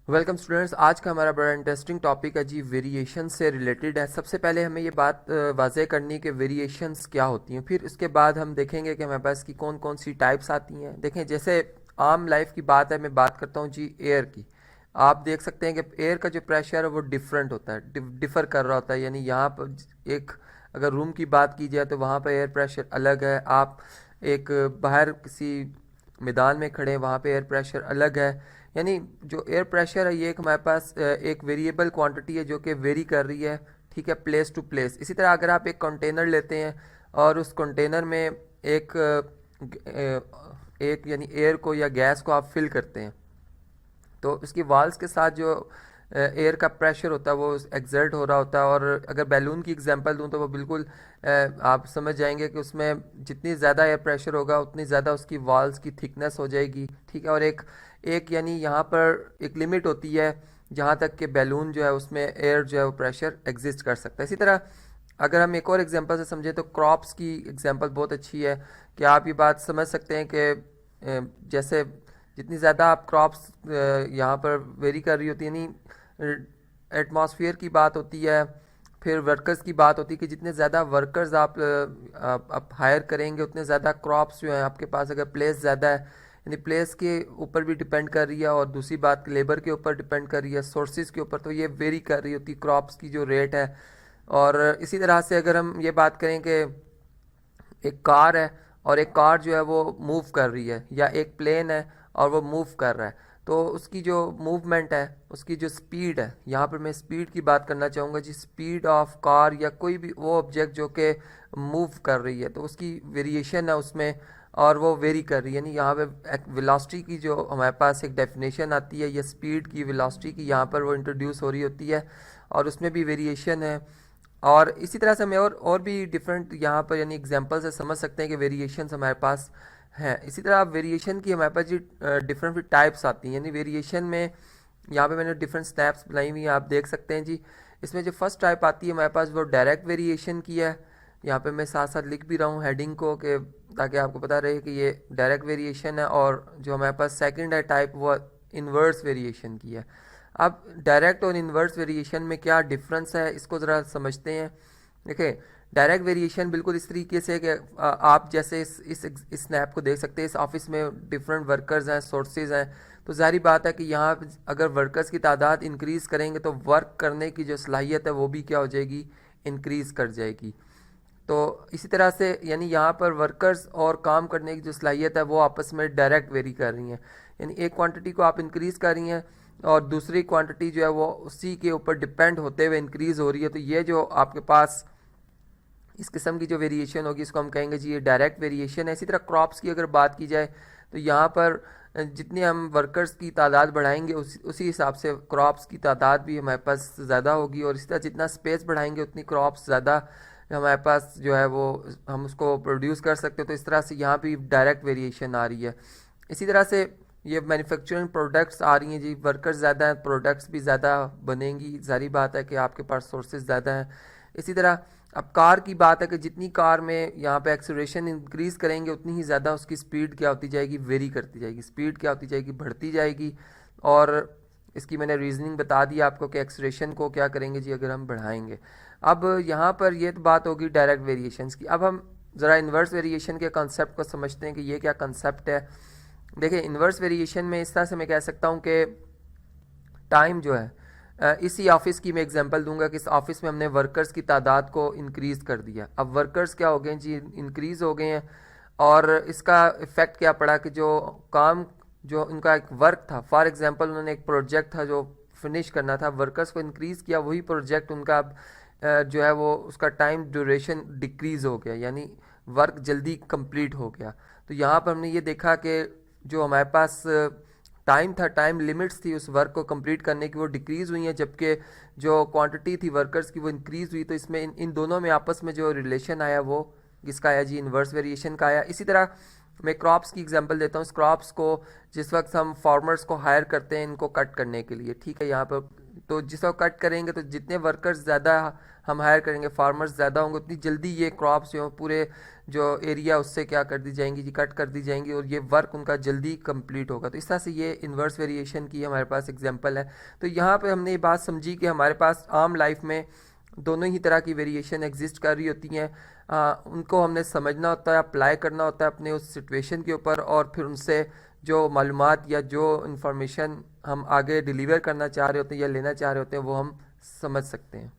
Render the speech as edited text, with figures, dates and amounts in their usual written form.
Welcome students. आज का हमारा बड़ा इंटरेस्टिंग टॉपिक है जी, वेरिएशन से रिलेटेड है। सबसे पहले हमें ये बात वाज़ेह करनी है कि वेरिएशंस क्या होती हैं। फिर इसके बाद हम देखेंगे कि हमारे पास की कौन कौन सी टाइप्स आती हैं। देखें, जैसे आम लाइफ की बात है, मैं बात करता हूँ जी एयर की। आप देख सकते हैं कि एयर का जो प्रेशर है वो डिफरेंट होता है, डिफ़र कर रहा होता है। यानी यहाँ पर एक अगर रूम की बात की जाए तो वहाँ पर एयर प्रेशर अलग है। आप एक बाहर किसी मैदान में खड़े हैं, वहाँ पे एयर प्रेशर अलग है। यानी जो एयर प्रेशर है ये एक हमारे पास एक वेरिएबल क्वांटिटी है जो कि वेरी कर रही है, ठीक है, प्लेस टू प्लेस। इसी तरह अगर आप एक कंटेनर लेते हैं और उस कंटेनर में एक यानी एयर को या गैस को आप फिल करते हैं, तो उसकी वाल्स के साथ जो एयर का प्रेशर होता है वो एक्सर्ट हो रहा होता है। और अगर बैलून की एग्जांपल दूं तो वो बिल्कुल आप समझ जाएंगे कि उसमें जितनी ज़्यादा एयर प्रेशर होगा उतनी ज़्यादा उसकी वाल्स की थिकनेस हो जाएगी, ठीक है। और एक एक यानी यहाँ पर एक लिमिट होती है जहाँ तक कि बैलून जो है उसमें एयर जो है वो प्रेशर एग्जिस्ट कर सकता है। इसी तरह अगर हम एक और एग्जांपल से समझें तो क्रॉप्स की एग्जांपल बहुत अच्छी है कि आप ये बात समझ सकते हैं कि जैसे जितनी ज़्यादा आप क्रॉप्स यहाँ पर वेरी कर रही होती है, यानी एटमॉस्फेयर की बात होती है, फिर वर्कर्स की बात होती है कि जितने ज़्यादा वर्कर्स आप हायर करेंगे उतने ज़्यादा क्रॉप्स जो हैं आपके पास। अगर प्लेस ज़्यादा है यानी प्लेस के ऊपर भी डिपेंड कर रही है, और दूसरी बात लेबर के ऊपर डिपेंड कर रही है, सोर्सेज के ऊपर, तो ये वेरी कर रही होती है क्रॉप्स की जो रेट है। और इसी तरह से अगर हम ये बात करें कि एक कार है और एक कार जो है वो मूव कर रही है, या एक प्लेन है और वो मूव कर रहा है, तो उसकी जो मूवमेंट है, उसकी जो स्पीड है, यहाँ पर मैं स्पीड की बात करना चाहूँगा जी। स्पीड ऑफ कार या कोई भी वो ऑब्जेक्ट जो कि मूव कर रही है, तो उसकी वेरिएशन है उसमें, और वो वेरी कर रही है। यानी यहाँ पे वेलोसिटी की जो हमारे पास एक डेफिनेशन आती है, या स्पीड की वेलोसिटी की, यहाँ पर वो इंट्रोड्यूस हो रही होती है, और उसमें भी वेरिएशन है। और इसी तरह से हमें और भी डिफरेंट यहाँ पर यानी एग्जांपल से समझ सकते हैं कि वेरिएशंस हमारे पास हैं। इसी तरह आप वेरिएशन की हमारे पास जी डिफरेंट टाइप्स आती हैं। यानी वेरिएशन में यहाँ पे मैंने डिफरेंट स्नैप्स बनाई हुई हैं, आप देख सकते हैं जी। इसमें जो फर्स्ट टाइप आती है हमारे पास वो डायरेक्ट वेरिएशन की है। यहाँ पे मैं साथ साथ लिख भी रहा हूँ हेडिंग को, कि ताकि आपको पता रहे कि ये डायरेक्ट वेरिएशन है। और जो हमारे पास सेकंड है टाइप, वो इन्वर्स वेरिएशन की है। अब डायरेक्ट और इन्वर्स वेरिएशन में क्या डिफरेंस है इसको ज़रा समझते हैं। देखिए, डायरेक्ट वेरिएशन बिल्कुल इस तरीके से कि आप जैसे इस स्नैप को देख सकते हैं। इस ऑफिस में डिफरेंट वर्कर्स हैं, सोर्सेज हैं, तो जारी बात है कि यहाँ अगर वर्कर्स की तादाद इंक्रीज़ करेंगे तो वर्क करने की जो सलाहियत है वो भी क्या हो जाएगी, इंक्रीज़ कर जाएगी। तो इसी तरह से यानी यहाँ पर वर्कर्स और काम करने की जो सलाहियत है वो आपस में डायरेक्ट वेरी कर रही हैं। यानी एक क्वांटिटी को आप इंक्रीज़ कर रही हैं और दूसरी क्वांटिटी जो है वो उसी के ऊपर डिपेंड होते हुए इंक्रीज़ हो रही है। तो ये जो आपके पास इस किस्म की जो वेरिएशन होगी इसको हम कहेंगे जी ये डायरेक्ट वेरिएशन है। इसी तरह क्रॉप्स की अगर बात की जाए तो यहाँ पर जितने हम वर्कर्स की तादाद बढ़ाएंगे उसी हिसाब से क्रॉप्स की तादाद भी हमारे पास ज़्यादा होगी, और इसी तरह जितना स्पेस बढ़ाएंगे उतनी क्रॉप्स ज़्यादा हमारे पास जो है वो हम उसको प्रोड्यूस कर सकते हो। तो इस तरह से यहाँ भी डायरेक्ट वेरिएशन आ रही है। इसी तरह से ये मैन्युफैक्चरिंग प्रोडक्ट्स आ रही हैं जी, वर्कर्स ज़्यादा हैं, प्रोडक्ट्स भी ज़्यादा बनेंगी, जारी बात है कि आपके पास सोर्सेज ज़्यादा हैं। इसी तरह अब कार की बात है कि जितनी कार में यहाँ पे एक्सेलरेशन इंक्रीज़ करेंगे उतनी ही ज़्यादा उसकी स्पीड क्या होती जाएगी, वेरी करती जाएगी, स्पीड क्या होती जाएगी, बढ़ती जाएगी। और इसकी मैंने रीजनिंग बता दी आपको कि एक्सेलरेशन को क्या करेंगे जी अगर हम बढ़ाएंगे। अब यहाँ पर ये तो बात होगी डायरेक्ट वेरिएशंस की। अब हम ज़रा इन्वर्स वेरिएशन के कॉन्सेप्ट को समझते हैं कि ये क्या कॉन्सेप्ट है। देखिए, इन्वर्स वेरिएशन में इस तरह से मैं कह सकता हूँ कि टाइम जो है इसी ऑफिस की मैं एग्जांपल दूंगा कि इस ऑफिस में हमने वर्कर्स की तादाद को इंक्रीज़ कर दिया। अब वर्कर्स क्या हो गए जी, इंक्रीज़ हो गए हैं, और इसका इफ़ेक्ट क्या पड़ा कि जो काम जो उनका एक वर्क था, फॉर एग्जांपल उन्होंने एक प्रोजेक्ट था जो फिनिश करना था, वर्कर्स को इंक्रीज़ किया, वही प्रोजेक्ट उनका अब जो है वो उसका टाइम ड्यूरेशन डिक्रीज़ हो गया, यानी वर्क जल्दी कंप्लीट हो गया। तो यहाँ पर हमने ये देखा कि जो हमारे पास टाइम था, टाइम लिमिट्स थी उस वर्क को कंप्लीट करने की, वो डिक्रीज़ हुई हैं, जबकि जो क्वांटिटी थी वर्कर्स की वो इंक्रीज़ हुई। तो इसमें इन दोनों में आपस में जो रिलेशन आया वो किसका आया जी, इन्वर्स वेरिएशन का आया। इसी तरह मैं क्रॉप्स की एग्जांपल देता हूँ। क्रॉप्स को जिस वक्त हम फार्मर्स को हायर करते हैं इनको कट करने के लिए, ठीक है, यहाँ पर तो जिसको कट करेंगे तो जितने वर्कर्स ज़्यादा हम हायर करेंगे, फार्मर्स ज़्यादा होंगे, उतनी जल्दी ये क्रॉप्स जो पूरे जो एरिया उससे क्या कर दी जाएंगी जी, कट कर दी जाएंगी और ये वर्क उनका जल्दी कंप्लीट होगा। तो इस तरह से ये इन्वर्स वेरिएशन की हमारे पास एग्जांपल है। तो यहाँ पे हमने ये बात समझी कि हमारे पास आम लाइफ में दोनों ही तरह की वेरिएशन एग्जिस्ट कर रही होती हैं। उनको हमने समझना होता है, अप्लाई करना होता है अपने उस सिचुएशन के ऊपर, और फिर उनसे जो मालूमात या जो इंफॉर्मेशन हम आगे डिलीवर करना चाह रहे होते हैं या लेना चाह रहे होते हैं वो हम समझ सकते हैं।